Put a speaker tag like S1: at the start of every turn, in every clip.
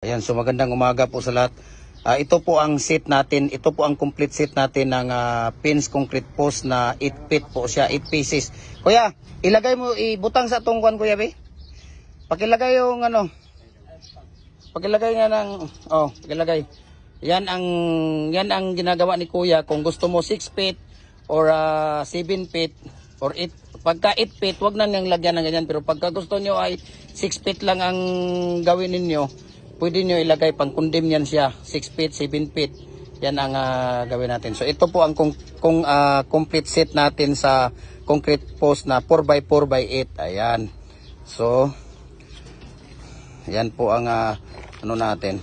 S1: Ayan, so magandang umaga po sa lahat. Ito po ang set natin, ito po ang complete set natin ng pins concrete post na 8 feet po siya, 8 pieces. Kuya, ilagay mo, ibutang sa tungkuan kuya be. Pakilagay yung ano, pakilagay nga ng, pakilagay. Yan ang ginagawa ni kuya. Kung gusto mo 6 feet or 7 feet or 8, pagka 8 feet, wag na niyang lagyan ng ganyan. Pero pagka gusto nyo ay 6 feet lang ang gawin ninyo, pwede nyo ilagay, pang condemn yan siya, 6 feet, 7 feet. Yan ang gawin natin. So ito po ang complete set natin sa concrete post na 4x4x8. Ayan. So, yan po ang ano natin.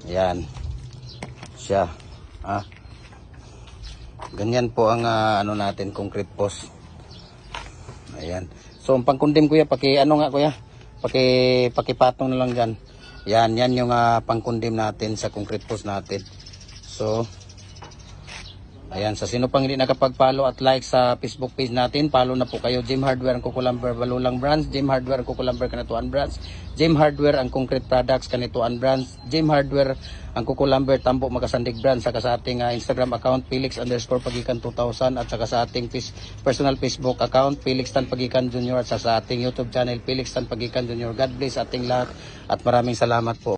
S1: Ayan. Siya. Ganyan po ang ano natin, concrete post. Ayan. So, ang pang condemn kuya, ano nga kuya? Pakipatong na lang dyan. Yan yung pang-condemn natin sa concrete post natin. So, ayan, sa sino pang hindi nakapag-follow at like sa Facebook page natin, follow na po kayo. Gem Hardware ang Kukulamber Balulang Branch, Gem Hardware ang Kukulamber Kanatuan Branch, Gem Hardware ang Concrete Products Kanatuan Branch, Gem Hardware ang Kukulamber Tambo Magasandig Branch, saka sa ating Instagram account Felix_Pagikan 2000 at saka sa ating personal Facebook account Felix Tan Pagikan Jr. at saka sa ating YouTube channel Felix Tan Pagikan Jr. God bless ating lahat at maraming salamat po.